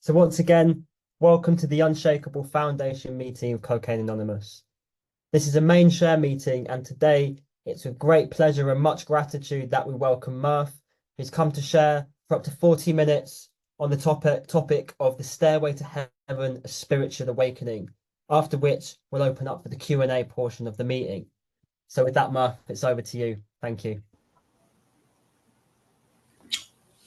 So once again, welcome to the Unshakable Foundation meeting of Cocaine Anonymous. This is a main share meeting, and today it's with great pleasure and much gratitude that we welcome Murph, who's come to share for up to 40 minutes on the topic of the Stairway to Heaven, a spiritual awakening, after which we'll open up for the Q&A portion of the meeting. So with that, Murph, it's over to you. Thank you.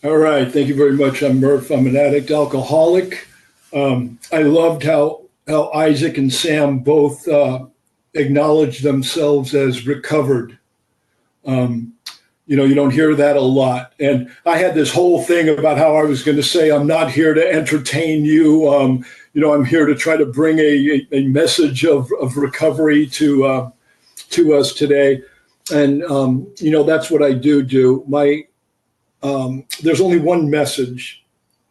All right. Thank you very much. I'm Murph. I'm an addict alcoholic. I loved how Isaac and Sam both acknowledged themselves as recovered. You don't hear that a lot. And I had this whole thing about how I was going to say, I'm not here to entertain you. I'm here to try to bring a message of recovery to us today. And, that's what I do. There's only one message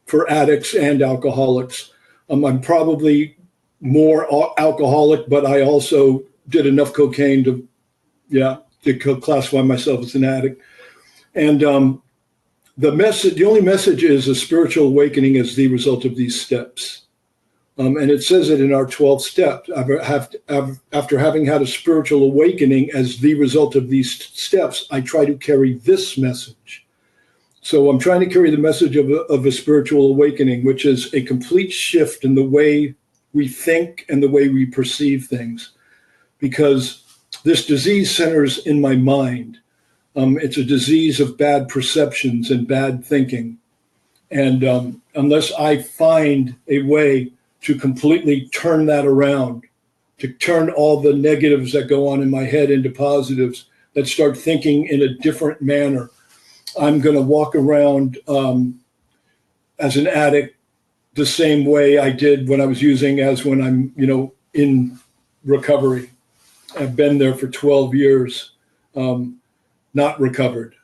for addicts and alcoholics. I'm probably more alcoholic, but I also did enough cocaine to classify myself as an addict. And the only message is a spiritual awakening as the result of these steps. And it says it in our 12 steps. After having had a spiritual awakening as the result of these steps, I try to carry this message. So I'm trying to carry the message of a spiritual awakening, which is a complete shift in the way we think and the way we perceive things. Because this disease centers in my mind. It's a disease of bad perceptions and bad thinking. And unless I find a way to completely turn that around, to turn all the negatives that go on in my head into positives, that start thinking in a different manner, I'm going to walk around as an addict the same way I did when I was using as when I'm, in recovery. I've been there for 12 years, not recovered.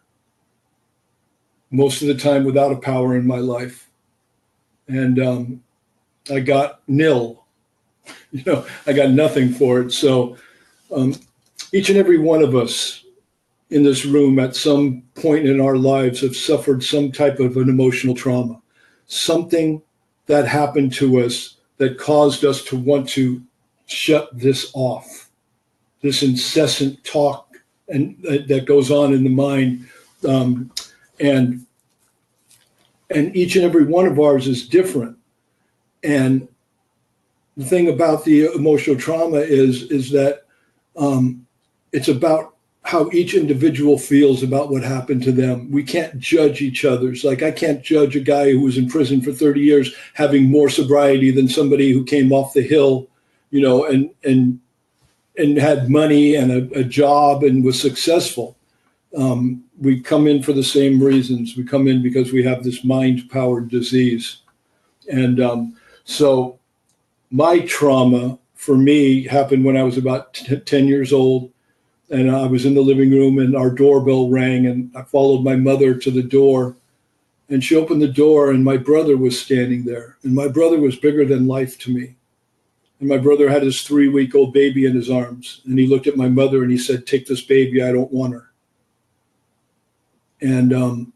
Most of the time without a power in my life. And I got nil. I got nothing for it. So each and every one of us in this room at some point in our lives have suffered some type of an emotional trauma, something that happened to us that caused us to want to shut this off, this incessant talk and that goes on in the mind. And each and every one of ours is different. And the thing about the emotional trauma is that it's about how each individual feels about what happened to them. We can't judge each other's. Like, I can't judge a guy who was in prison for 30 years having more sobriety than somebody who came off the hill, and had money and a job and was successful. We come in for the same reasons. We come in because we have this mind-powered disease. And so my trauma, for me, happened when I was about 10 years old. And I was in the living room and our doorbell rang, and I followed my mother to the door, and she opened the door and my brother was standing there. And my brother was bigger than life to me. And my brother had his 3-week-old baby in his arms. And he looked at my mother and he said, "Take this baby, I don't want her." And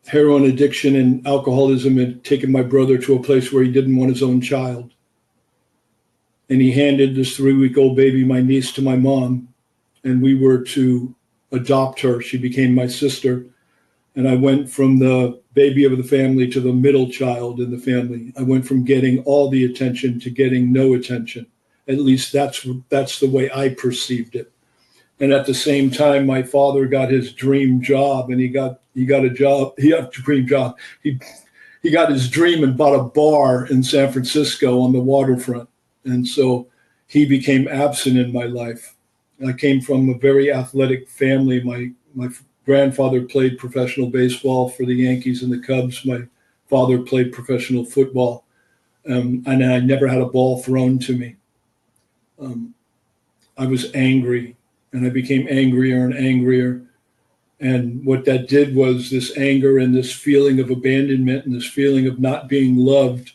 heroin addiction and alcoholism had taken my brother to a place where he didn't want his own child. And he handed this 3-week-old baby, my niece, to my mom, and we were to adopt her. She became my sister. And I went from the baby of the family to the middle child in the family. I went from getting all the attention to getting no attention. At least that's the way I perceived it. And at the same time, my father got his dream job, and he got a job. He got a dream job. He got his dream and bought a bar in San Francisco on the waterfront. And so he became absent in my life. I came from a very athletic family. My grandfather played professional baseball for the Yankees and the Cubs. My father played professional football. And I never had a ball thrown to me. I was angry, and I became angrier and angrier. And what that did was this anger and this feeling of abandonment and this feeling of not being loved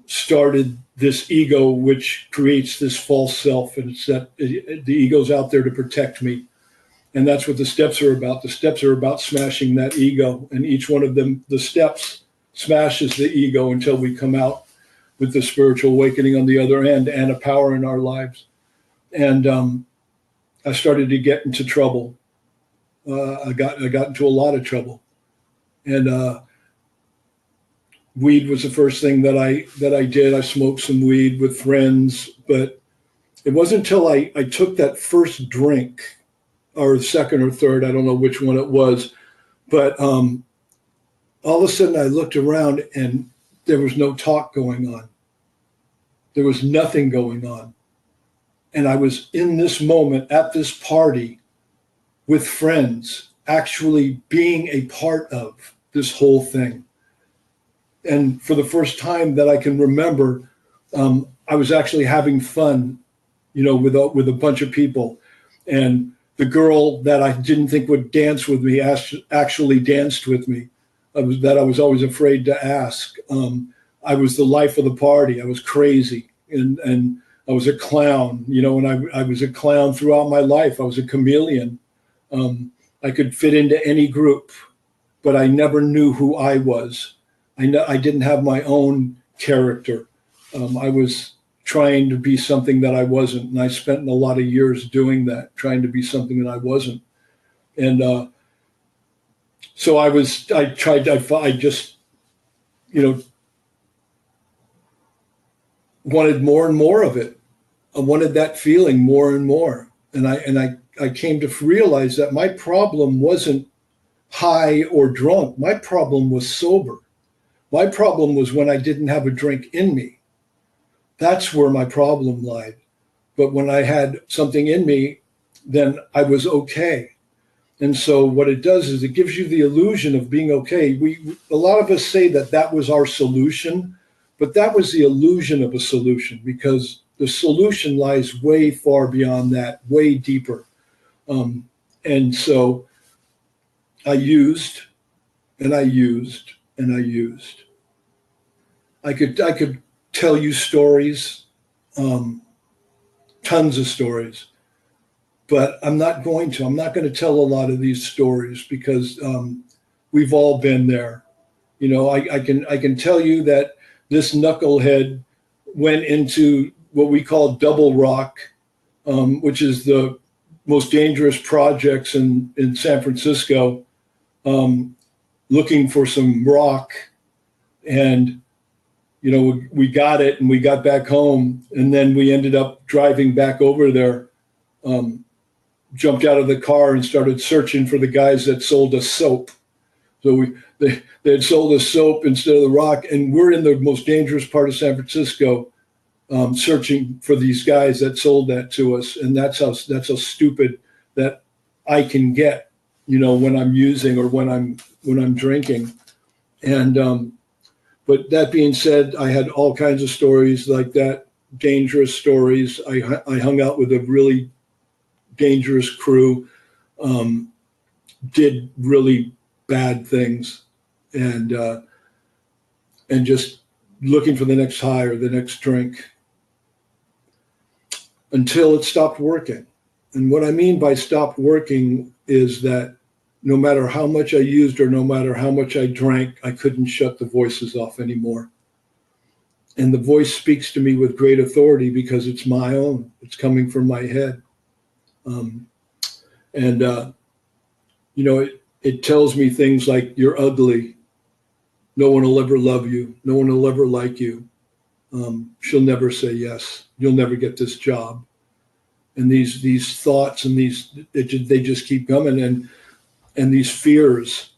started this ego, which creates this false self. And it's that the ego's out there to protect me. And that's what the steps are about. The steps are about smashing that ego. And each one of them, the steps, smashes the ego until we come out with the spiritual awakening on the other end and a power in our lives. And I started to get into trouble. I got into a lot of trouble. And weed was the first thing that I did. I smoked some weed with friends, but it wasn't until I took that first drink, or second or third, I don't know which one it was, but all of a sudden I looked around and there was no talk going on. There was nothing going on. And I was in this moment at this party with friends, actually being a part of this whole thing. And for the first time that I can remember, I was actually having fun, with a bunch of people. And the girl that I didn't think would dance with me actually danced with me. I was always afraid to ask. I was the life of the party. I was crazy, and I was a clown, and I was a clown throughout my life. I was a chameleon. I could fit into any group, but I never knew who I was. I didn't have my own character. I was trying to be something that I wasn't. And I spent a lot of years doing that, trying to be something that I wasn't. And so I just, wanted more and more of it. I wanted that feeling more and more. And I came to realize that my problem wasn't high or drunk. My problem was sober. My problem was when I didn't have a drink in me. That's where my problem lied. But when I had something in me, then I was okay. And so what it does is it gives you the illusion of being okay. A lot of us say that was our solution, but that was the illusion of a solution, because the solution lies way far beyond that, way deeper. And so I used, and I used, and I used. I could tell you stories, tons of stories, but I'm not going to. I'm not going to tell a lot of these stories because we've all been there. I can tell you that this knucklehead went into what we call double rock, which is the most dangerous projects in San Francisco, looking for some rock. And we got it and we got back home, and then we ended up driving back over there, jumped out of the car and started searching for the guys that sold us soap. So they had sold us soap instead of the rock, and we're in the most dangerous part of San Francisco, searching for these guys that sold that to us. And that's how stupid that I can get, when I'm using or when I'm drinking. And but that being said, I had all kinds of stories like that, dangerous stories. I hung out with a really dangerous crew, did really bad things, and just looking for the next high or the next drink until it stopped working. And what I mean by stopped working is that no matter how much I used or no matter how much I drank, I couldn't shut the voices off anymore. And the voice speaks to me with great authority because it's my own. It's coming from my head. It tells me things like, you're ugly. No one will ever love you. No one will ever like you. She'll never say yes. You'll never get this job. And these thoughts and they just keep coming. And these fears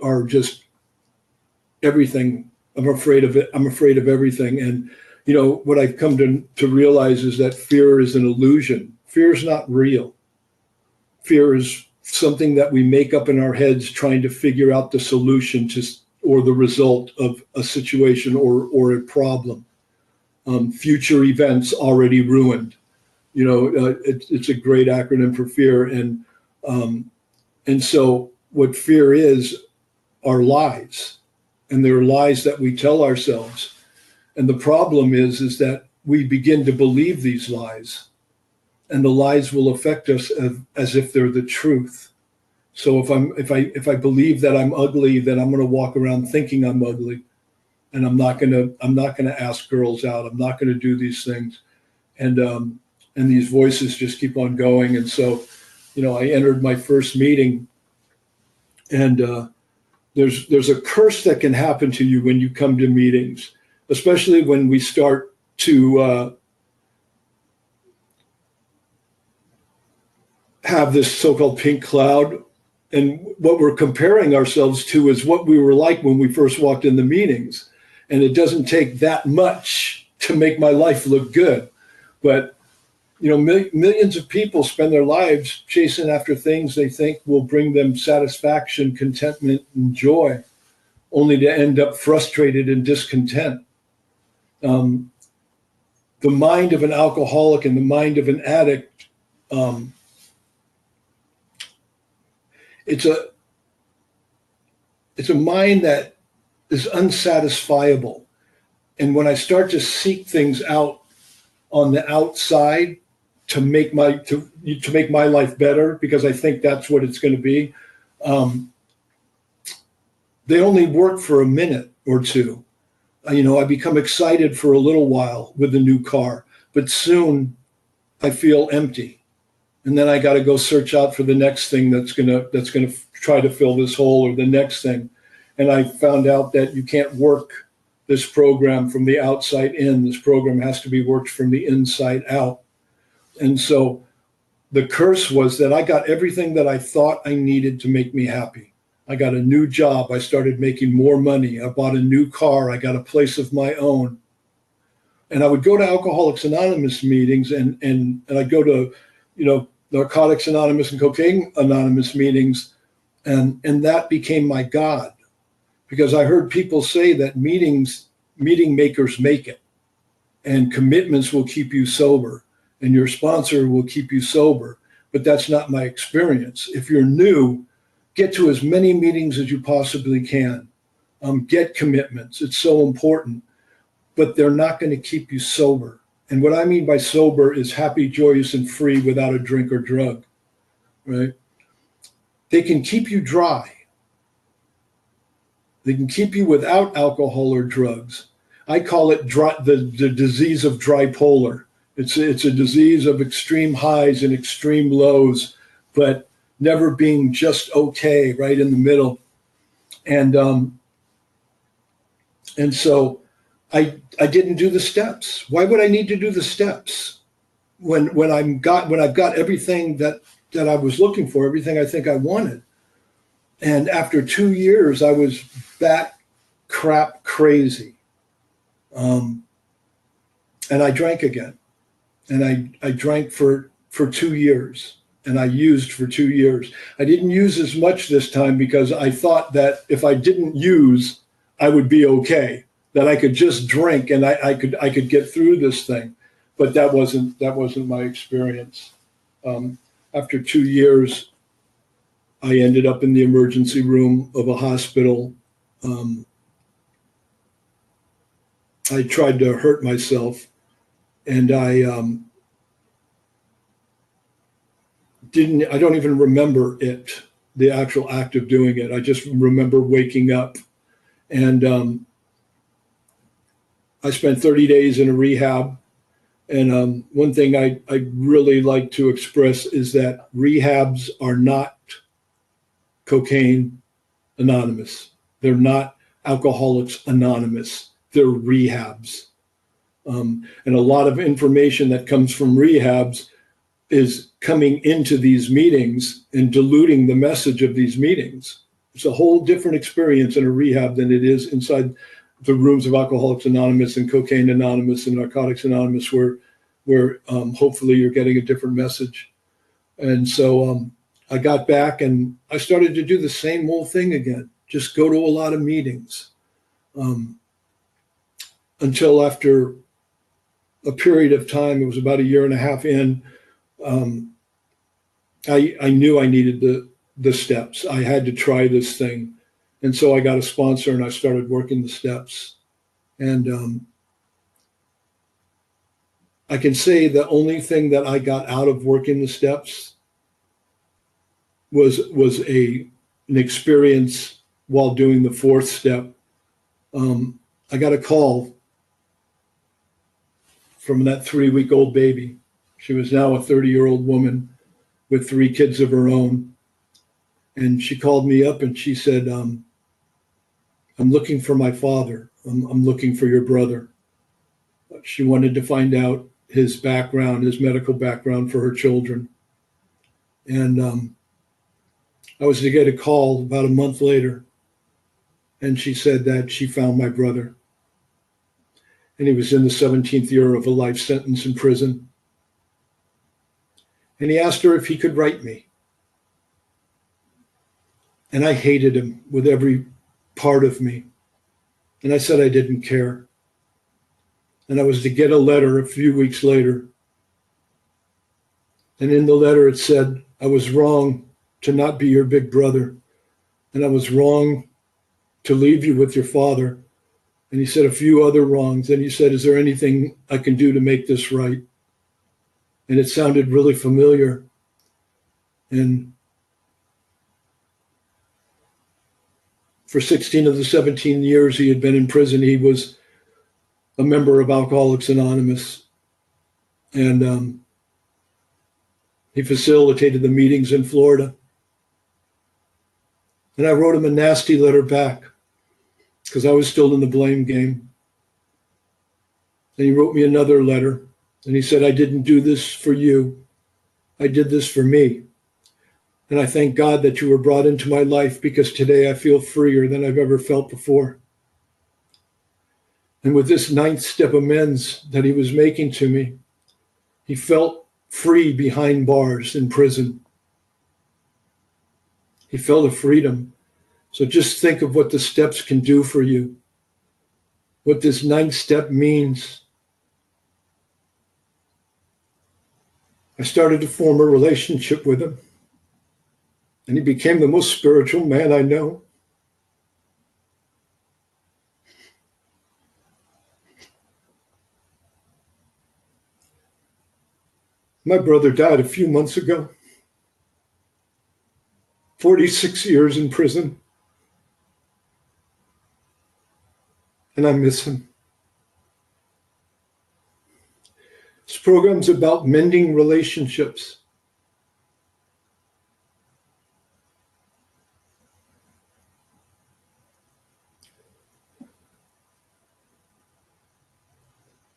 are just everything. I'm afraid of it. I'm afraid of everything. And, what I've come to realize is that fear is an illusion. Fear is not real. Fear is something that we make up in our heads trying to figure out the solution to or the result of a situation or a problem. Future events already ruined. It's a great acronym for fear. And so what fear is are lies, and they're lies that we tell ourselves. And the problem is that we begin to believe these lies. and the lies will affect us as if they're the truth. So if I believe that I'm ugly, then I'm going to walk around thinking I'm ugly, and I'm not going to ask girls out. I'm not going to do these things, and these voices just keep on going. And so, I entered my first meeting, and there's a curse that can happen to you when you come to meetings, especially when we start to have this so-called pink cloud. And what we're comparing ourselves to is what we were like when we first walked in the meetings. And it doesn't take that much to make my life look good. But, millions of people spend their lives chasing after things they think will bring them satisfaction, contentment, and joy, only to end up frustrated and discontent. The mind of an alcoholic and the mind of an addict, it's a mind that is unsatisfiable. And when I start to seek things out on the outside to make my life better, because I think that's what it's going to be, they only work for a minute or two. I become excited for a little while with the new car, but soon I feel empty. And then I got to go search out for the next thing that's gonna try to fill this hole, or the next thing. And I found out that you can't work this program from the outside in. This program has to be worked from the inside out. And so the curse was that I got everything that I thought I needed to make me happy. I got a new job. I started making more money. I bought a new car. I got a place of my own. And I would go to Alcoholics Anonymous meetings, and I'd go to, Narcotics Anonymous and Cocaine Anonymous meetings. And that became my God, because I heard people say that meeting makers make it, and commitments will keep you sober, and your sponsor will keep you sober. But that's not my experience. If you're new, get to as many meetings as you possibly can. Get commitments. It's so important, but they're not going to keep you sober. And what I mean by sober is happy, joyous, and free without a drink or drug, right? They can keep you dry. They can keep you without alcohol or drugs. I call it the disease of tripolar. It's a disease of extreme highs and extreme lows, but never being just okay, right in the middle. And so I didn't do the steps. Why would I need to do the steps when I've got everything that I was looking for, everything I think I wanted? And after 2 years, I was bat crap crazy. And I drank again. And I drank for 2 years. And I used for 2 years. I didn't use as much this time because I thought that if I didn't use, I would be okay. That I could just drink and I could get through this thing. But that wasn't my experience. After 2 years, I ended up in the emergency room of a hospital. I tried to hurt myself, and I don't even remember it, the actual act of doing it. I just remember waking up, and I spent 30 days in a rehab. And one thing I really like to express is that rehabs are not Cocaine Anonymous. They're not Alcoholics Anonymous. They're rehabs. And a lot of information that comes from rehabs is coming into these meetings and diluting the message of these meetings. It's a whole different experience in a rehab than it is inside the rooms of Alcoholics Anonymous and Cocaine Anonymous and Narcotics Anonymous, where hopefully you're getting a different message. And so I got back and I started to do the same old thing again, just go to a lot of meetings, until after a period of time, it was about 1.5 years in, I knew I needed the steps. I had to try this thing. And so I got a sponsor and I started working the steps. And I can say the only thing that I got out of working the steps was an experience while doing the fourth step. I got a call from that 3-week-old baby. She was now a 30-year-old woman with 3 kids of her own. And she called me up and she said, I'm looking for my father. I'm looking for your brother. She wanted to find out his background, his medical background for her children. And I was to get a call about a month later. And she said that she found my brother. And he was in the 17th year of a life sentence in prison. And he asked her if he could write me. And I hated him with every part of me. And I said I didn't care. And I was to get a letter a few weeks later. And in the letter it said, I was wrong to not be your big brother. And I was wrong to leave you with your father. And he said a few other wrongs. And he said, is there anything I can do to make this right? And it sounded really familiar. And for 16 of the 17 years he had been in prison, he was a member of Alcoholics Anonymous. And he facilitated the meetings in Florida. And I wrote him a nasty letter back because I was still in the blame game. And he wrote me another letter. And he said, I didn't do this for you. I did this for me. And I thank God that you were brought into my life because today I feel freer than I've ever felt before. And with this 9th step amends that he was making to me, he felt free behind bars in prison. He felt a freedom. So just think of what the steps can do for you, what this 9th step means. I started to form a relationship with him, and he became the most spiritual man I know. My brother died a few months ago, 46 years in prison, and I miss him. This program's about mending relationships.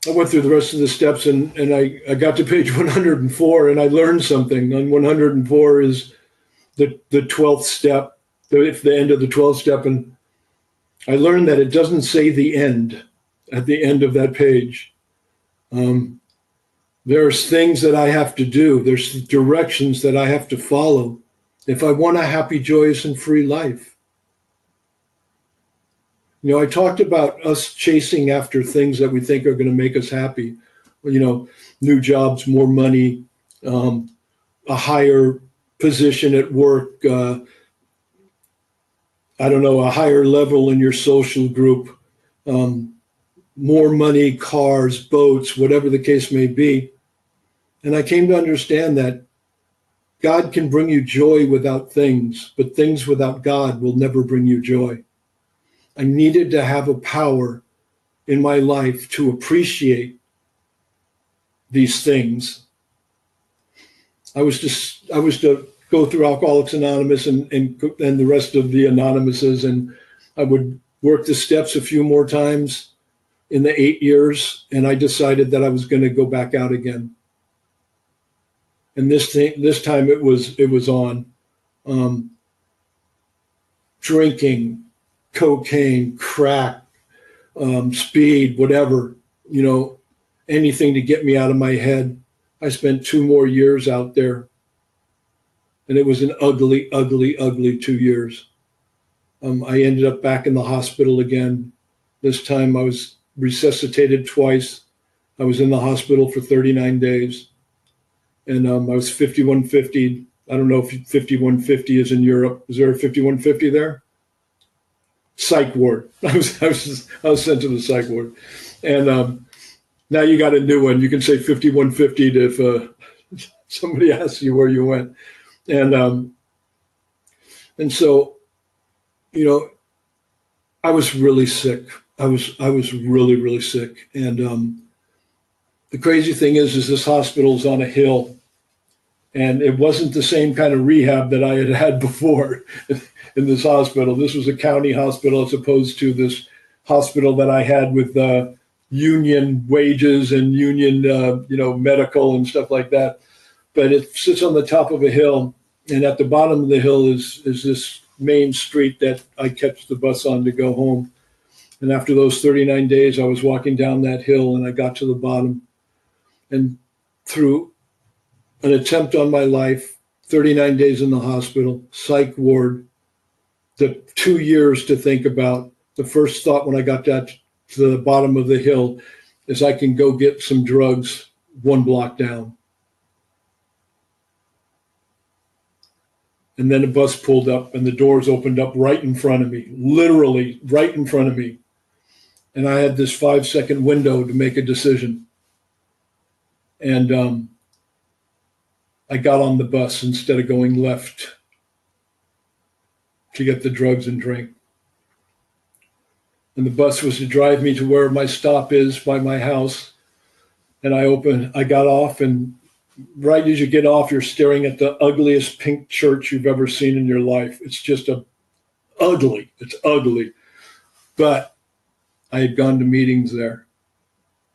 I went through the rest of the steps and I got to page 104 and I learned something. On 104 is the 12th step, it's the end of the 12th step. And I learned that it doesn't say the end at the end of that page. There's things that I have to do. There's directions that I have to follow if I want a happy, joyous, and free life. You know, I talked about us chasing after things that we think are going to make us happy. You know, new jobs, more money, a higher position at work, I don't know, a higher level in your social group, more money, cars, boats, whatever the case may be. And I came to understand that God can bring you joy without things, but things without God will never bring you joy. I needed to have a power in my life to appreciate these things. I was to go through Alcoholics Anonymous and the rest of the Anonymouses, and I would work the steps a few more times in the 8 years, and I decided that I was going to go back out again. And this time it was on drinking, cocaine, crack, speed, whatever, you know, anything to get me out of my head. I spent 2 more years out there, and it was an ugly, ugly, ugly 2 years. I ended up back in the hospital again. This time I was resuscitated twice. I was in the hospital for 39 days, and I was 5150. I don't know if 5150 is in Europe. Is there a 5150 there? Psych ward. I was sent to the psych ward, and Now you got a new one. You can say 5150 if somebody asks you where you went. And so, you know, I was really sick. I was really, really sick. And the crazy thing is this hospital's on a hill, and it wasn't the same kind of rehab that I had had before in this hospital. This was a county hospital as opposed to this hospital that I had with union wages and union, medical and stuff like that. But it sits on the top of a hill, and at the bottom of the hill is this main street that I catch the bus on to go home. And after those 39 days, I was walking down that hill, and I got to the bottom. And through an attempt on my life, 39 days in the hospital, psych ward, the 2 years to think about, the first thought when I got to the bottom of the hill is I can go get some drugs 1 block down. And then a bus pulled up and the doors opened up right in front of me, literally right in front of me. And I had this 5-second window to make a decision. And I got on the bus instead of going left to get the drugs and drink. And the bus was to drive me to where my stop is by my house. And I got off, and right as you get off, you're staring at the ugliest pink church you've ever seen in your life. It's just ugly. It's ugly. But I had gone to meetings there,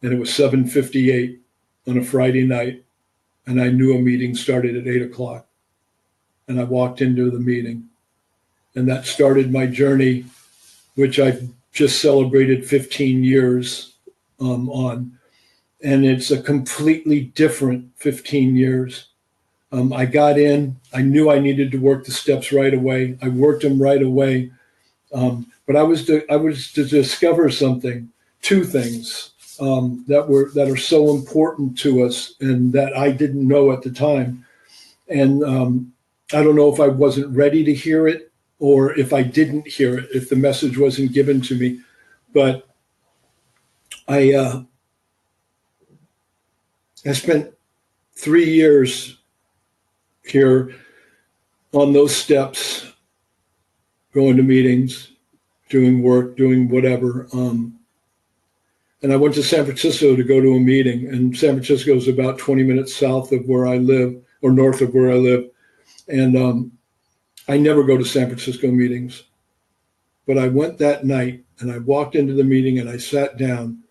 and it was 7:58 on a Friday night, and I knew a meeting started at 8 o'clock. And I walked into the meeting, and that started my journey, which I've just celebrated 15 years on. And it's a completely different 15 years. I got in, I knew I needed to work the steps right away. I worked them right away. But I was to discover something, 2 things that are so important to us and that I didn't know at the time. And I don't know if I wasn't ready to hear it or if I didn't hear it, if the message wasn't given to me. But I spent 3 years here on those steps, going to meetings, doing work, doing whatever. And I went to San Francisco to go to a meeting. And San Francisco is about 20 minutes south of where I live, or north of where I live. And I never go to San Francisco meetings. But I went that night, and I walked into the meeting, and I sat down.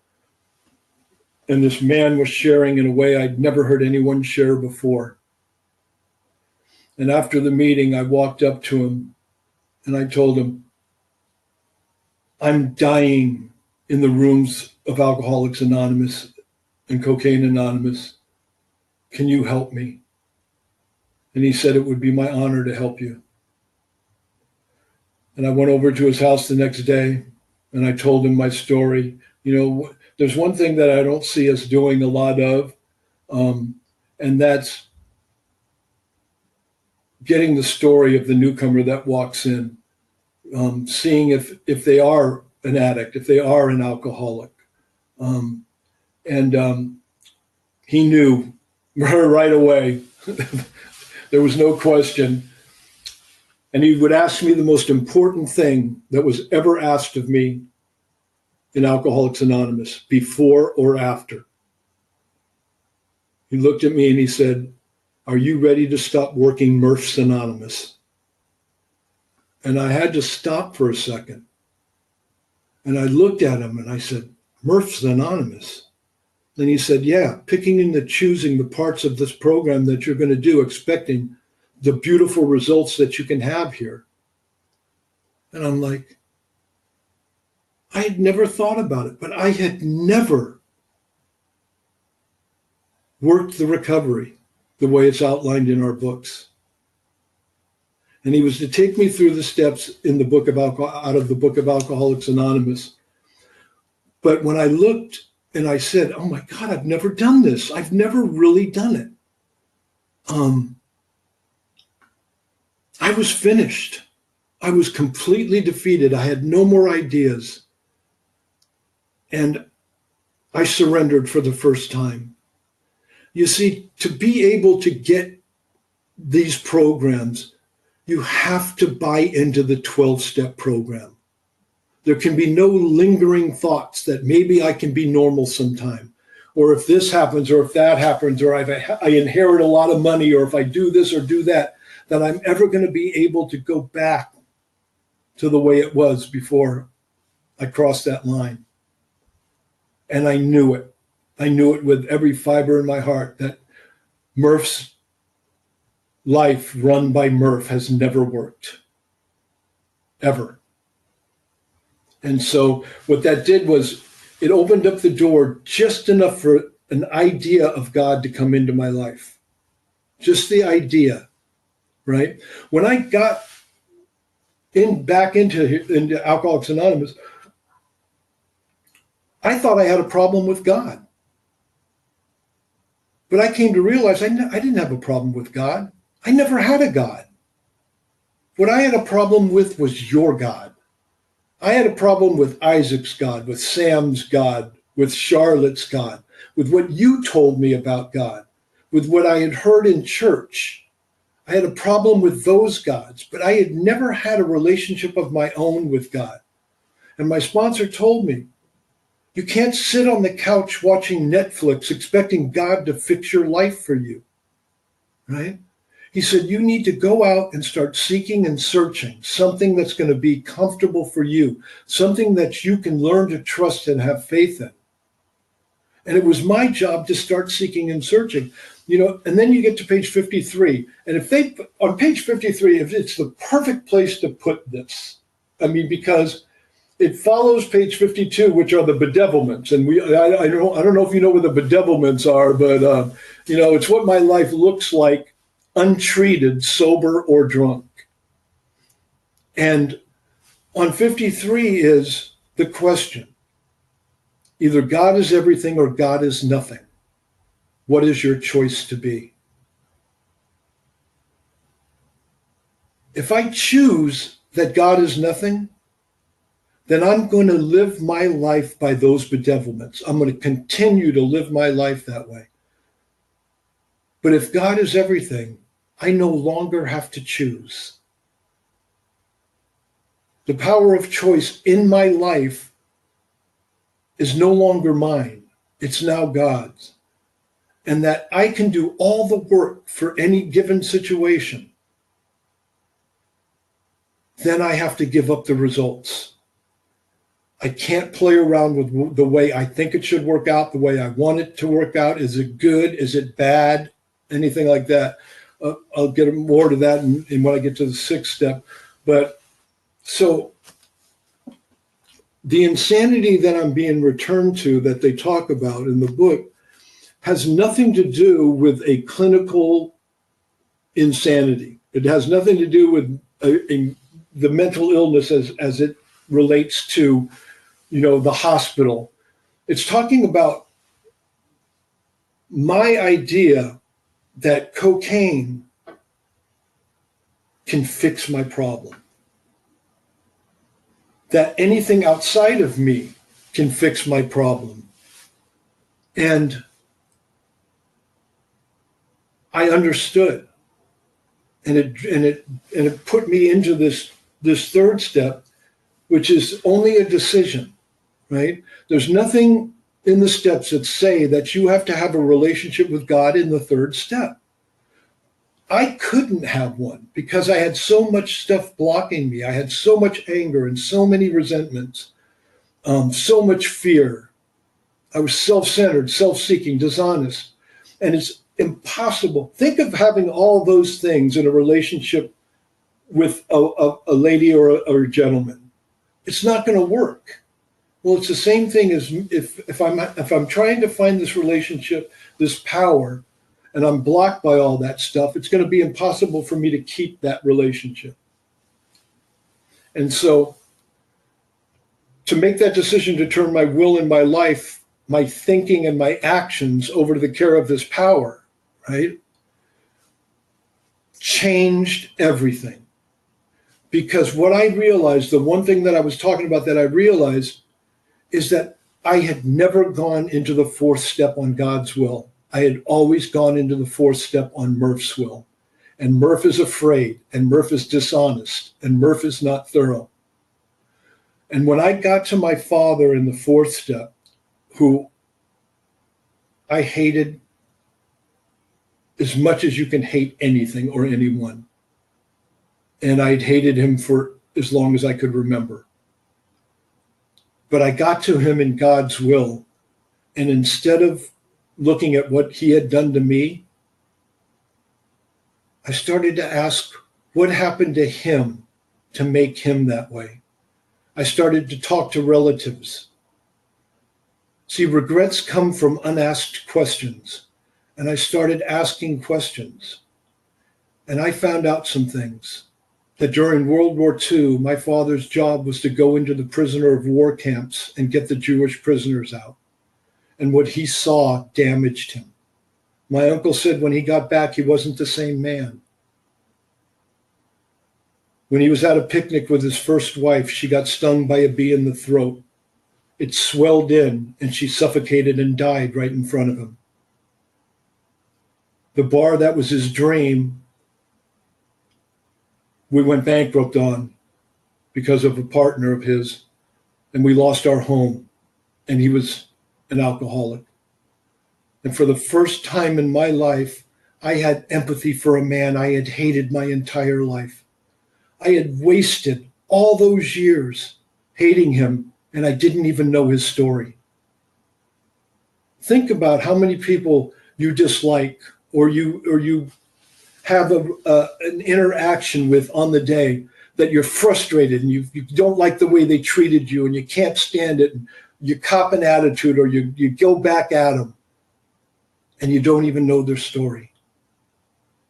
And this man was sharing in a way I'd never heard anyone share before. And after the meeting, I walked up to him, and I told him, I'm dying in the rooms of Alcoholics Anonymous and Cocaine Anonymous. Can you help me? And he said, it would be my honor to help you. And I went over to his house the next day, and I told him my story. You know, there's one thing that I don't see us doing a lot of, and that's getting the story of the newcomer that walks in, seeing if they are an addict, if they are an alcoholic. And he knew right away. There was no question. And he would ask me the most important thing that was ever asked of me in Alcoholics Anonymous, before or after. He looked at me and he said, are you ready to stop working Murph's Anonymous? And I had to stop for a second. And I looked at him and I said, Murph's Anonymous? And he said, yeah, picking and choosing the parts of this program that you're going to do, expecting the beautiful results that you can have here. And I'm like, I had never thought about it, but I had never worked the recovery the way it's outlined in our books. And he was to take me through the steps in the book of out of the book of Alcoholics Anonymous. But when I looked and I said, oh my God, I've never done this. I've never really done it. I was finished. I was completely defeated. I had no more ideas. And I surrendered for the first time. You see, to be able to get these programs, you have to buy into the 12-step program. There can be no lingering thoughts that maybe I can be normal sometime, or if this happens, or if that happens, or I inherit a lot of money, or if I do this or do that, that I'm ever going to be able to go back to the way it was before I crossed that line. And I knew it. I knew it with every fiber in my heart that Murph's life run by Murph has never worked, ever. And so what that did was it opened up the door just enough for an idea of God to come into my life. Just the idea, right? When I got back into Alcoholics Anonymous, I thought I had a problem with God. But I came to realize I didn't have a problem with God. I never had a God. What I had a problem with was your God. I had a problem with Isaac's God, with Sam's God, with Charlotte's God, with what you told me about God, with what I had heard in church. I had a problem with those gods, but I had never had a relationship of my own with God. And my sponsor told me, you can't sit on the couch watching Netflix expecting God to fix your life for you, right? He said, you need to go out and start seeking and searching something that's going to be comfortable for you, something that you can learn to trust and have faith in. And it was my job to start seeking and searching, and then you get to page 53. And on page 53, if it's the perfect place to put this, because it follows page 52, which are the bedevilments. And I don't know if you know what the bedevilments are, but it's what my life looks like untreated, sober or drunk. And on 53 is the question. Either God is everything or God is nothing. What is your choice to be? If I choose that God is nothing, then I'm going to live my life by those bedevilments. I'm going to continue to live my life that way. But if God is everything, I no longer have to choose. The power of choice in my life is no longer mine. It's now God's. And that I can do all the work for any given situation. Then I have to give up the results. I can't play around with the way I think it should work out, the way I want it to work out. Is it good? Is it bad? Anything like that. I'll get more to that in when I get to the 6th step. But so the insanity that I'm being returned to that they talk about in the book has nothing to do with a clinical insanity. It has nothing to do with the mental illness as it relates to, the hospital. It's talking about my idea that cocaine can fix my problem. That anything outside of me can fix my problem. And I understood. And it put me into this 3rd step, which is only a decision, right? There's nothing in the steps that say that you have to have a relationship with God in the 3rd step. I couldn't have one because I had so much stuff blocking me. I had so much anger and so many resentments, so much fear. I was self-centered, self-seeking, dishonest. And it's impossible. Think of having all those things in a relationship with a lady or a gentleman. It's not going to work. Well, it's the same thing as if I'm trying to find this relationship, this power, and I'm blocked by all that stuff, it's going to be impossible for me to keep that relationship. And so to make that decision to turn my will and my life, my thinking and my actions over to the care of this power, right, changed everything. Because what I realized, the one thing that I was talking about that I realized is that I had never gone into the fourth step on God's will. I had always gone into the fourth step on Murph's will. And Murph is afraid, and Murph is dishonest, and Murph is not thorough. And when I got to my father in the fourth step, who I hated as much as you can hate anything or anyone, and I'd hated him for as long as I could remember. But I got to him in God's will, and instead of looking at what he had done to me, I started to ask, what happened to him to make him that way? I started to talk to relatives. See, regrets come from unasked questions. And I started asking questions. And I found out some things. That during World War II, my father's job was to go into the prisoner of war camps and get the Jewish prisoners out. And what he saw damaged him. My uncle said when he got back, he wasn't the same man. When he was at a picnic with his first wife, she got stung by a bee in the throat. It swelled in, and she suffocated and died right in front of him. The bar that was his dream, we went bankrupt on because of a partner of his, and we lost our home, and he was an alcoholic. And for the first time in my life, I had empathy for a man I had hated my entire life. I had wasted all those years hating him, and I didn't even know his story. Think about how many people you dislike or you have an interaction with on the day that you're frustrated and you don't like the way they treated you and you can't stand it. And you cop an attitude or you go back at them and you don't even know their story.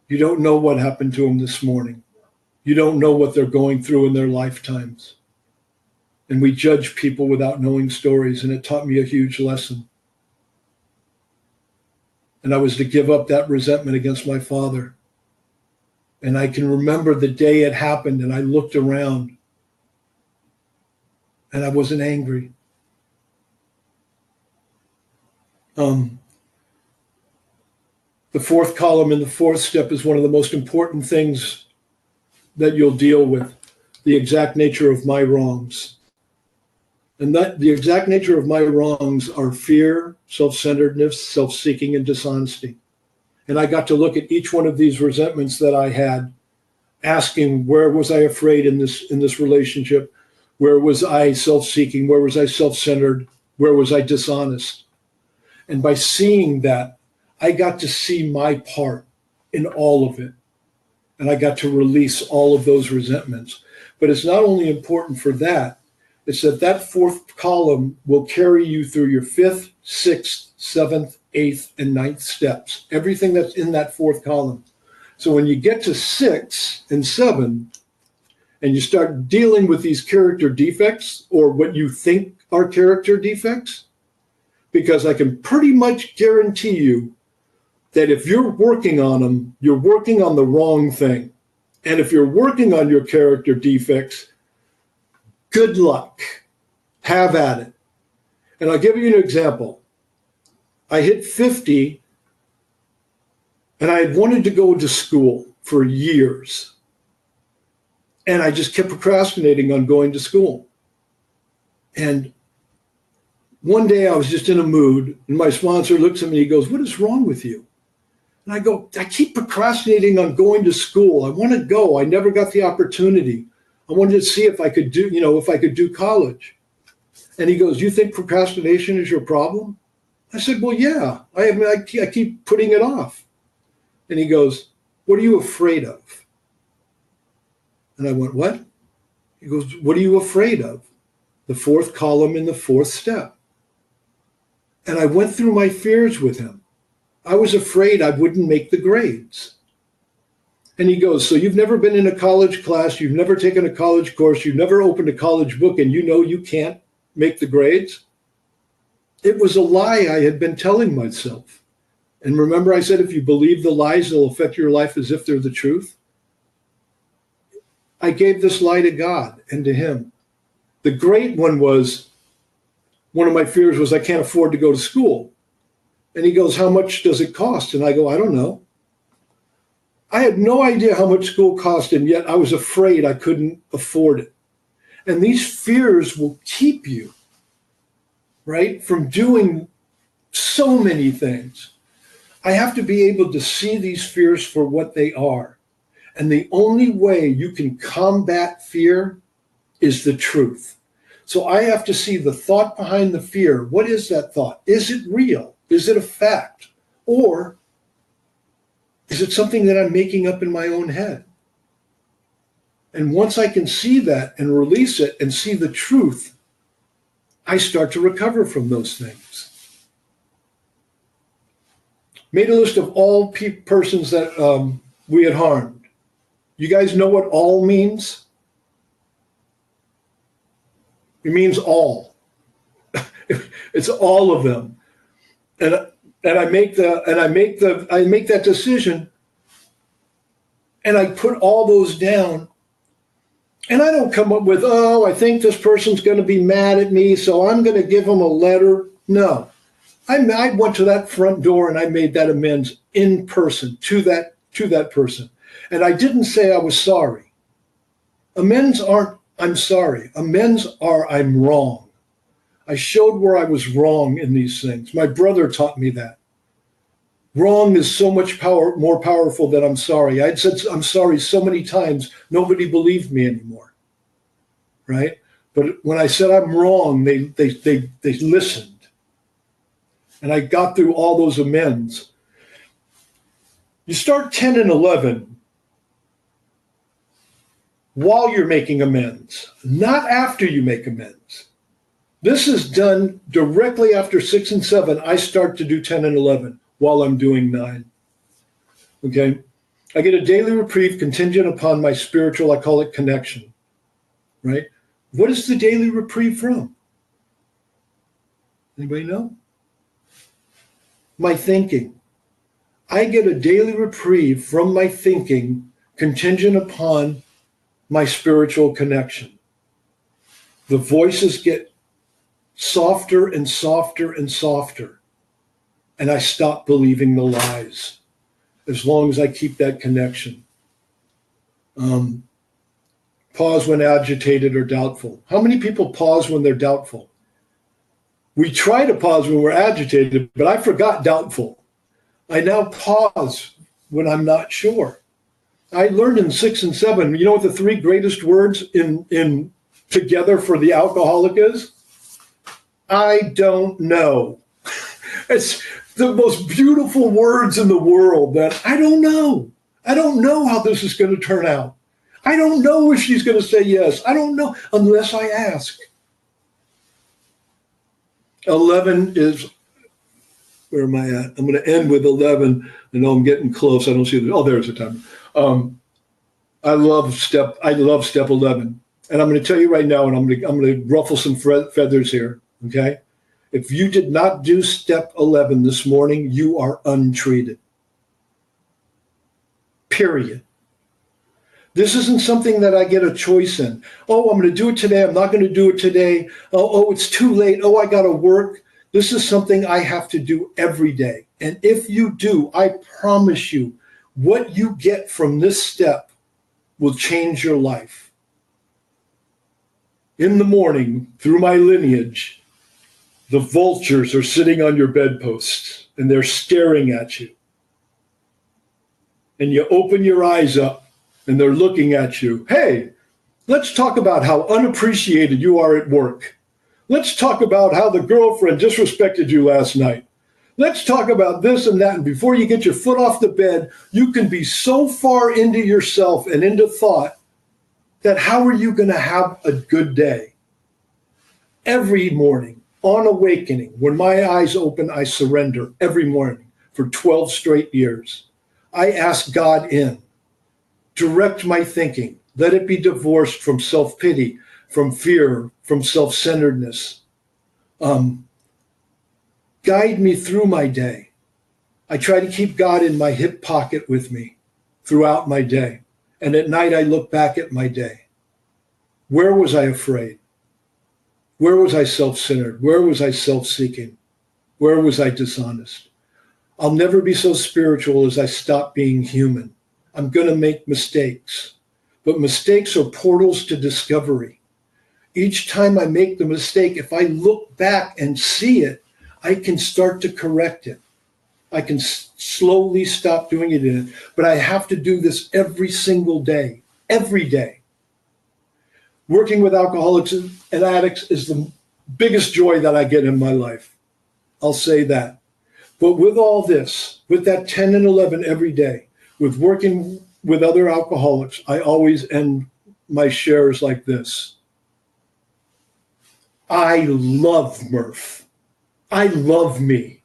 You don't know what happened to them this morning. You don't know what they're going through in their lifetimes. And we judge people without knowing stories, and it taught me a huge lesson. And I was to give up that resentment against my father. And I can remember the day it happened, and I looked around, and I wasn't angry. The fourth column in the fourth step is one of the most important things that you'll deal with, the exact nature of my wrongs. And that the exact nature of my wrongs are fear, self-centeredness, self-seeking, and dishonesty. And I got to look at each one of these resentments that I had, asking, where was I afraid in this relationship? Where was I self-seeking? Where was I self-centered? Where was I dishonest? And by seeing that, I got to see my part in all of it. And I got to release all of those resentments. But it's not only important for that, it's that fourth column will carry you through your fifth, sixth, seventh, eighth, and ninth steps. Everything that's in that fourth column. So when you get to 6 and 7, and you start dealing with these character defects, or what you think are character defects, because I can pretty much guarantee you that if you're working on them, you're working on the wrong thing. And if you're working on your character defects, good luck. Have at it. And I'll give you an example. I hit 50, and I had wanted to go to school for years. And I just kept procrastinating on going to school. And one day I was just in a mood, and my sponsor looks at me, he goes, "What is wrong with you?" And I go, "I keep procrastinating on going to school. I want to go. I never got the opportunity. I wanted to see if I could do, if I could do college." And he goes, "You think procrastination is your problem?" I said, "Well, yeah. I keep putting it off." And he goes, "What are you afraid of?" And I went, "What?" He goes, "What are you afraid of?" The fourth column in the fourth step. And I went through my fears with him. I was afraid I wouldn't make the grades. And he goes, "So you've never been in a college class, you've never taken a college course, you've never opened a college book, and you know you can't make the grades?" It was a lie I had been telling myself. And remember I said, if you believe the lies, they'll affect your life as if they're the truth. I gave this lie to God and to him. The great one was, one of my fears was I can't afford to go to school. And he goes, how much does it cost? And I go, I don't know. I had no idea how much school cost, and yet I was afraid I couldn't afford it. And these fears will keep you, right, from doing so many things. I have to be able to see these fears for what they are. And the only way you can combat fear is the truth. So I have to see the thought behind the fear. What is that thought? Is it real? Is it a fact? Or is it something that I'm making up in my own head? And once I can see that and release it and see the truth, I start to recover from those things. Made a list of all persons that we had harmed. You guys know what all means? It means all. It's all of them. And I make that decision, and I put all those down. And I don't come up with, oh, I think this person's going to be mad at me, so I'm going to give them a letter. No. I went to that front door and I made that amends in person to that person. And I didn't say I was sorry. Amends aren't I'm sorry. Amends are I'm wrong. I showed where I was wrong in these things. My brother taught me that. Wrong is so much more powerful than I'm sorry. I'd said I'm sorry so many times, nobody believed me anymore, right? But when I said I'm wrong, they listened. And I got through all those amends. You start 10 and 11 while you're making amends, not after you make amends. This is done directly after 6 and 7. I start to do 10 and 11 while I'm doing 9. Okay? I get a daily reprieve contingent upon my spiritual, I call it connection, right? What is the daily reprieve from? Anybody know? My thinking. I get a daily reprieve from my thinking contingent upon my spiritual connection. The voices get softer and softer and softer, and I stop believing the lies as long as I keep that connection. Pause when agitated or doubtful. How many people pause when they're doubtful? We try to pause when we're agitated, but I forgot doubtful. I now pause when I'm not sure. I learned in 6 and 7, you know what the 3 greatest words in together for the alcoholic is? I don't know. It's the most beautiful words in the world, that I don't know. I don't know how this is going to turn out. I don't know if she's going to say yes. I don't know unless I ask. 11 is, where am I at? I'm going to end with 11. I know I'm getting close. I don't see oh, there's the time. I love step 11. And I'm going to tell you right now, and I'm going to ruffle some feathers here, okay? If you did not do step 11 this morning, you are untreated. Period. This isn't something that I get a choice in. Oh, I'm going to do it today. I'm not going to do it today. Oh, it's too late. Oh, I got to work. This is something I have to do every day. And if you do, I promise you, what you get from this step will change your life. In the morning, through my lineage, the vultures are sitting on your bedposts and they're staring at you. And you open your eyes up and they're looking at you. Hey, let's talk about how unappreciated you are at work. Let's talk about how the girlfriend disrespected you last night. Let's talk about this and that. And before you get your foot off the bed, you can be so far into yourself and into thought that how are you going to have a good day? Every morning, on awakening, when my eyes open, I surrender every morning for 12 straight years. I ask God in. Direct my thinking. Let it be divorced from self-pity, from fear, from self-centeredness. Guide me through my day. I try to keep God in my hip pocket with me throughout my day. And at night, I look back at my day. Where was I afraid? Where was I self-centered? Where was I self-seeking? Where was I dishonest? I'll never be so spiritual as I stop being human. I'm going to make mistakes, but mistakes are portals to discovery. Each time I make the mistake, if I look back and see it, I can start to correct it. I can slowly stop doing it, but I have to do this every single day, every day. Working with alcoholics and addicts is the biggest joy that I get in my life. I'll say that. But with all this, with that 10 and 11 every day, with working with other alcoholics, I always end my shares like this. I love Murph. I love me.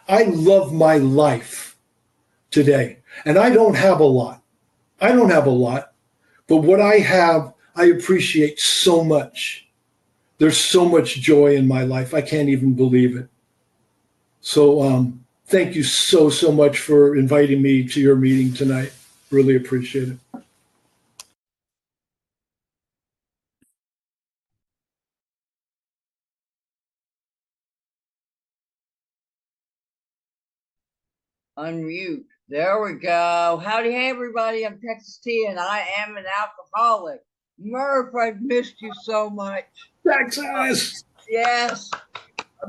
I love my life today. And I don't have a lot. I don't have a lot. But what I have, I appreciate so much. There's so much joy in my life. I can't even believe it. So thank you so much for inviting me to your meeting tonight. Really appreciate it. Unmute. There we go. Howdy, hey, everybody. I'm Texas T, and I am an alcoholic. Murph, I've missed you so much. Texas! Yes.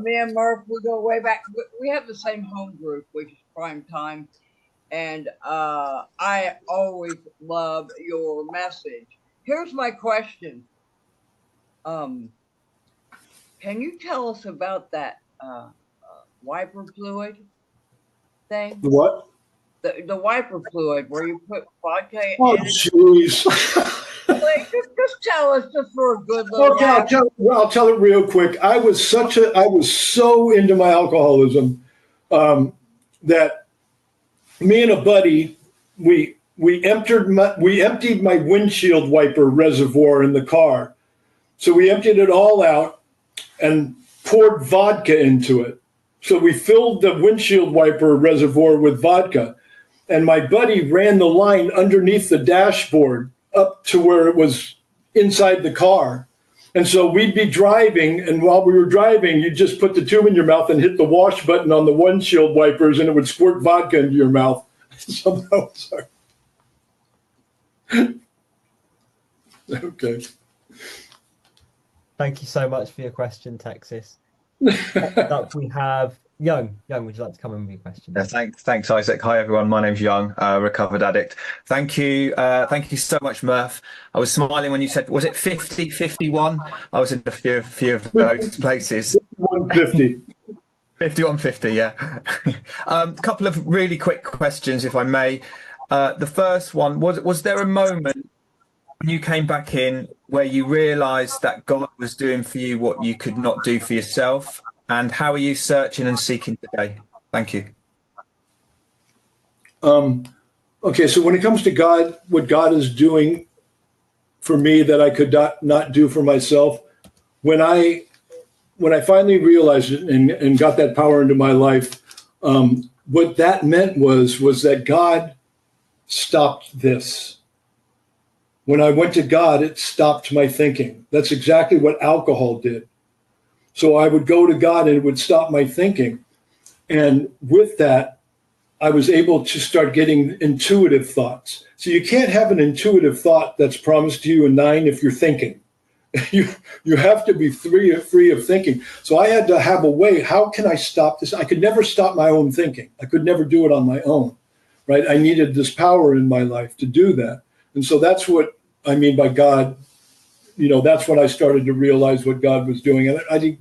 Me and Murph, we go way back. We have the same home group, which is Prime Time. And I always love your message. Here's my question. Can you tell us about that wiper fluid thing? What? The wiper fluid where you put vodka in. Oh, jeez. Like, just tell us, just for a good little. Okay, I'll tell it real quick. I was so into my alcoholism that me and a buddy, we emptied my windshield wiper reservoir in the car. So we emptied it all out and poured vodka into it. So we filled the windshield wiper reservoir with vodka, and my buddy ran the line underneath the dashboard up to where it was inside the car. And so we'd be driving, and while we were driving, you just put the tube in your mouth and hit the wash button on the windshield wipers, and it would squirt vodka into your mouth. Somehow, sorry. Okay. Thank you so much for your question, Texas. Up we have Young. Young, would you like to come in with your question? Yeah, thanks, Isaac. Hi, everyone. My name's Young, recovered addict. Thank you so much, Murph. I was smiling when you said, was it 50, 51? I was in a few of those places. 150. 5150, yeah. A couple of really quick questions, if I may. The first one, was there a moment when you came back in where you realised that God was doing for you what you could not do for yourself? And how are you searching and seeking today? Thank you. Okay, so when it comes to God, what God is doing for me that I could not do for myself, when I finally realized it and got that power into my life, what that meant was that God stopped this. When I went to God, it stopped my thinking. That's exactly what alcohol did. So I would go to God and it would stop my thinking. And with that, I was able to start getting intuitive thoughts. So you can't have an intuitive thought that's promised to you in 9 if you're thinking. You have to be free of thinking. So I had to have a way, how can I stop this? I could never stop my own thinking. I could never do it on my own, right? I needed this power in my life to do that. And so that's what I mean by God. You know, that's when I started to realize what God was doing. And I think,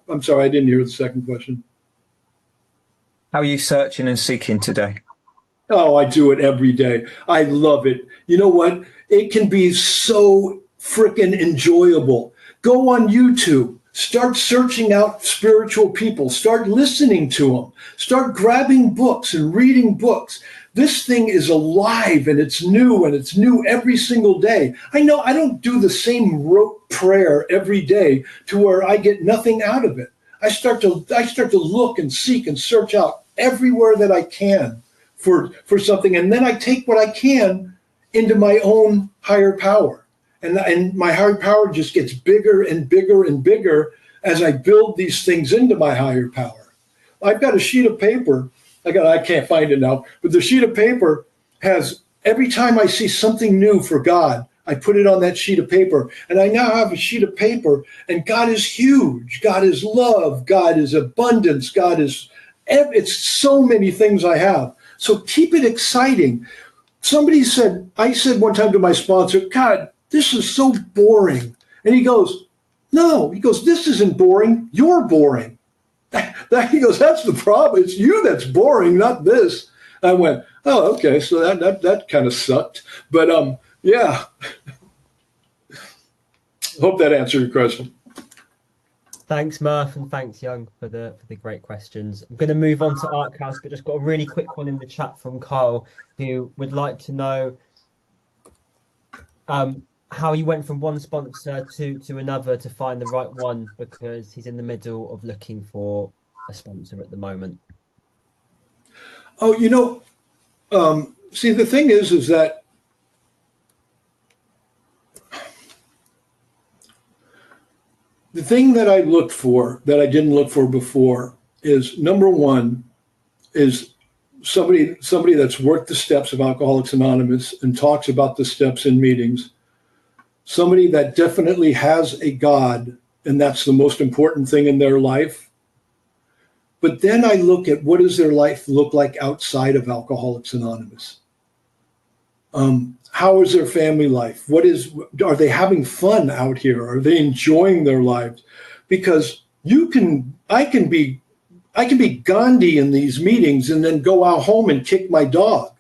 I'm sorry, I didn't hear the second question. How are you searching and seeking today? Oh, I do it every day. I love it. You know what? It can be so freaking enjoyable. Go on YouTube. Start searching out spiritual people. Start listening to them. Start grabbing books and reading books. This thing is alive and it's new every single day. I know I don't do the same rote prayer every day to where I get nothing out of it. I start to look and seek and search out everywhere that I can for something, and then I take what I can into my own higher power. And my higher power just gets bigger and bigger and bigger as I build these things into my higher power. I've got a sheet of paper. I can't find it now, but the sheet of paper has, every time I see something new for God, I put it on that sheet of paper. And I now have a sheet of paper, and God is huge. God is love. God is abundance. God is, it's so many things I have. So keep it exciting. I said one time to my sponsor, God, this is so boring. And he goes, no, this isn't boring. You're boring. He goes, that's the problem. It's you that's boring, not this. I went, oh, okay. So that kind of sucked. But yeah. Hope that answered your question. Thanks, Murph, and thanks, Young, for the great questions. I'm going to move on to Ark House, but just got a really quick one in the chat from Carl, who would like to know how you went from one sponsor to another to find the right one, because he's in the middle of looking for a sponsor at the moment. Oh, see, the thing is that the thing that I looked for that I didn't look for before is, number one, is somebody that's worked the steps of Alcoholics Anonymous and talks about the steps in meetings. Somebody that definitely has a God, and that's the most important thing in their life. But then I look at, what does their life look like outside of Alcoholics Anonymous? How is their family life? Are they having fun out here? Are they enjoying their lives? Because I can be Gandhi in these meetings and then go out home and kick my dog.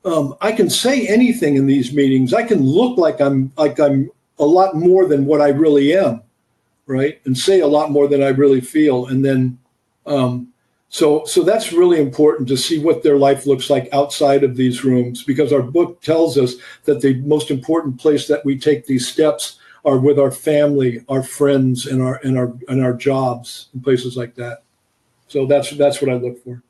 I can say anything in these meetings. I can look like I'm a lot more than what I really am, right? And say a lot more than I really feel. And then, so that's really important to see what their life looks like outside of these rooms, because our book tells us that the most important place that we take these steps are with our family, our friends, and our jobs and places like that. So that's what I look for.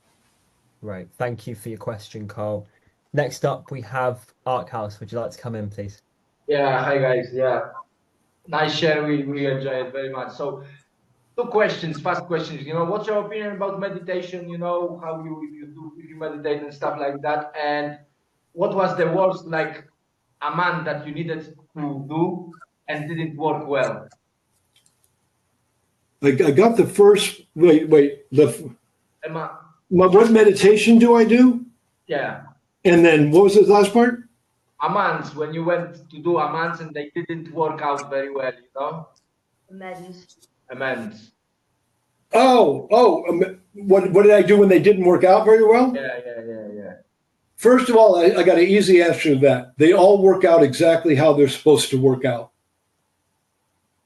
Right. Thank you for your question, Carl. Next up, we have Ark House. Would you like to come in, please? Yeah, hi guys. Yeah, nice share. We enjoy it very much. So, two questions, fast questions. What's your opinion about meditation? How if you meditate and stuff like that. And what was the worst a month that you needed to do and didn't work well? I got the first. Wait. Emma, What meditation do I do? yeah. And then what was the last part? A month, when you went to do a month and they didn't work out very well, Amends. Oh, what did I do when they didn't work out very well? Yeah. First of all, I got an easy answer to that. They all work out exactly how they're supposed to work out.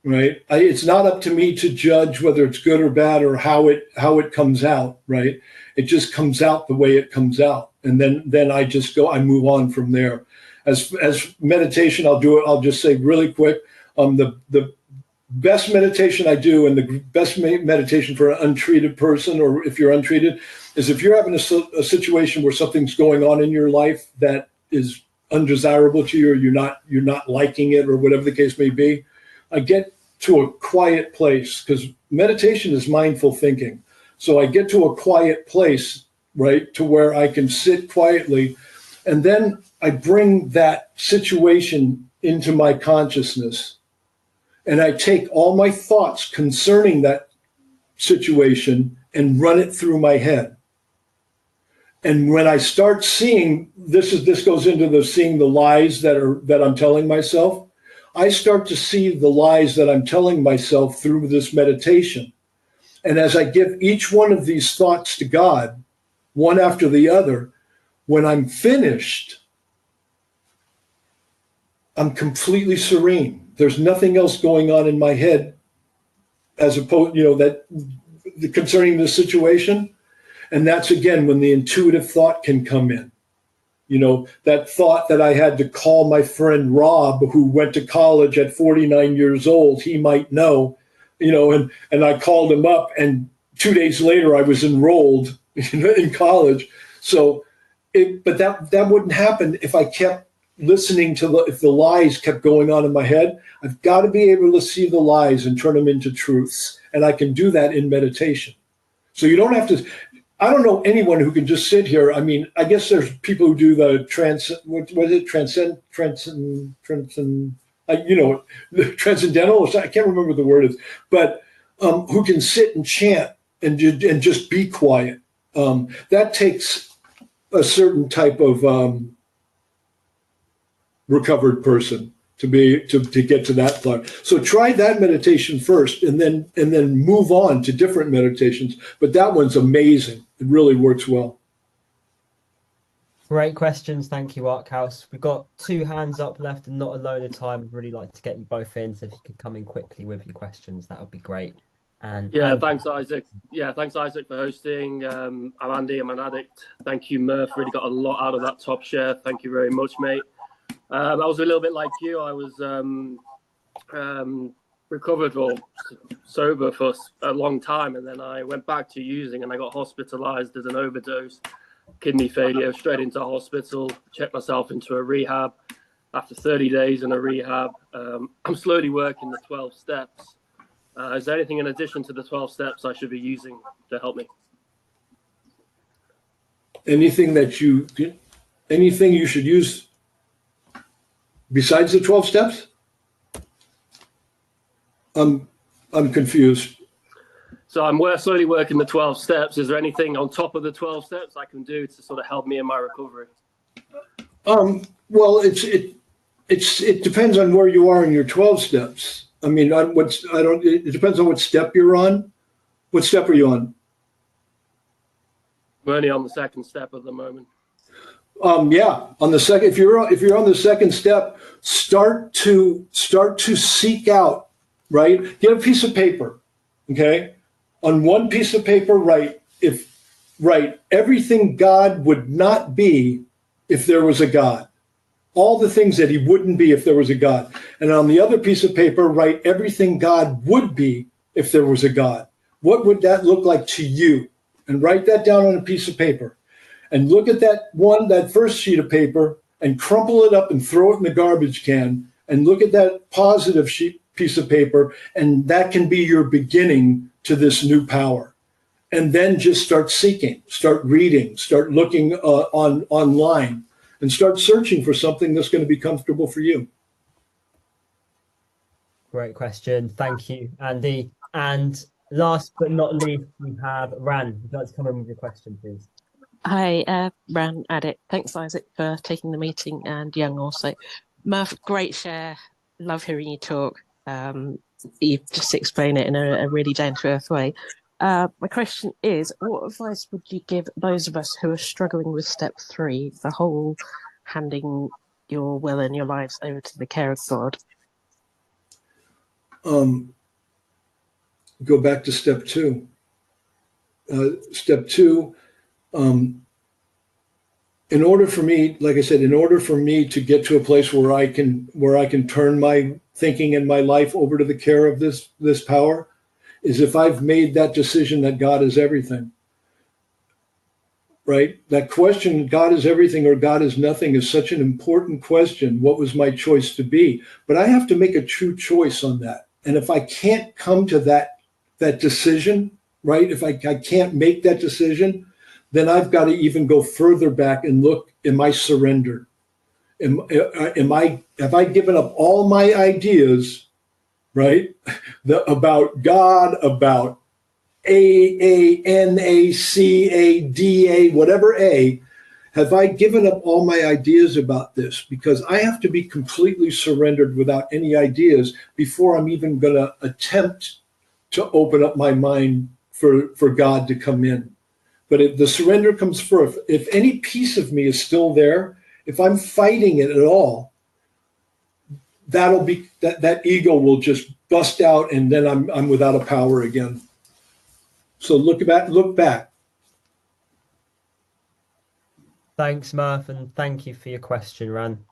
Right? It's not up to me to judge whether it's good or bad or how it comes out, right? It just comes out the way it comes out. And then I just I move on from there. As meditation, I'll just say really quick, the best meditation I do, and the best meditation for an untreated person, or if you're untreated, is if you're having a situation where something's going on in your life that is undesirable to you, or you're not liking it, or whatever the case may be. I get to a quiet place, because meditation is mindful thinking. So I get to a quiet place, right, to where I can sit quietly, and then I bring that situation into my consciousness, and I take all my thoughts concerning that situation and run it through my head. And when I start seeing this goes into seeing the lies that I'm telling myself. I start to see the lies that I'm telling myself through this meditation. And as I give each one of these thoughts to God, one after the other, when I'm finished, I'm completely serene. There's nothing else going on in my head as opposed, that concerning the situation. And that's, again, when the intuitive thought can come in. That thought that I had to call my friend Rob, who went to college at 49 years old, he might know, and I called him up, and 2 days later I was enrolled in college. So, but that wouldn't happen if I kept listening to if the lies kept going on in my head. I've got to be able to see the lies and turn them into truths. And I can do that in meditation. So you don't have to, I don't know anyone who can just sit here. I mean, I guess there's people who do the transcendental, I can't remember the word is, but who can sit and chant and just be quiet. That takes a certain type of recovered person to get to that part. So try that meditation first, and then move on to different meditations. But that one's amazing. It really works well. Great questions. Thank you, Arkhouse. We've got 2 hands up left and not a load of time. I'd really like to get you both in. So if you could come in quickly with your questions, that would be great. And yeah, thanks, Isaac. Yeah, thanks, Isaac, for hosting. I'm Andy. I'm an addict. Thank you, Murph. Really got a lot out of that top share. Thank you very much, mate. I was a little bit like you. I was recovered or sober for a long time, and then I went back to using, and I got hospitalized as an overdose, kidney failure, straight into hospital, checked myself into a rehab. After 30 days in a rehab, I'm slowly working the 12 steps. Is there anything in addition to the 12 steps I should be using to help me? Anything you should use besides the 12 steps? I'm confused. So I'm slowly working the 12 steps. Is there anything on top of the 12 steps I can do to sort of help me in my recovery? Well, it depends on where you are in your 12 steps. I mean, it depends on what step you're on. What step are you on? I'm only on the second step at the moment. Yeah, on the second, if you're on the second step, start to seek out, right? Get a piece of paper, okay? On one piece of paper, write everything God would not be if there was a God. All the things that he wouldn't be if there was a God. And on the other piece of paper, write everything God would be if there was a God. What would that look like to you? And write that down on a piece of paper. And look at that first sheet of paper and crumple it up and throw it in the garbage can. And look at that positive piece of paper, and that can be your beginning to this new power. And then just start seeking, start reading, start looking online, and start searching for something that's going to be comfortable for you. great question. Thank you, Andy. And last but not least, we have Ran. Would you like to come in with your question, please? Hi, Ran Addict. Thanks, Isaac, for taking the meeting, and Young also. Murph, great share. Love hearing you talk. You just explain it in a really down-to-earth way. My question is, what advice would you give those of us who are struggling with step 3, the whole handing your will and your lives over to the care of God? Go back to step 2. Step 2, in order for me, like I said, in order for me to get to a place where I can turn my thinking and my life over to the care of this power, is if I've made that decision that God is everything. Right? That question, God is everything or God is nothing, is such an important question. What was my choice to be? But I have to make a true choice on that. And if I can't come to that decision, right? If I can't make that decision, then I've got to even go further back and look, am I surrendered? Have I given up all my ideas, right? About God, about AANACADA, whatever A, have I given up all my ideas about this? Because I have to be completely surrendered without any ideas before I'm even going to attempt to open up my mind for God to come in. But if the surrender comes first, if any piece of me is still there, if I'm fighting it at all, that ego will just bust out, and then I'm without a power again. So look back. Thanks, Murph, and thank you for your question, Ran.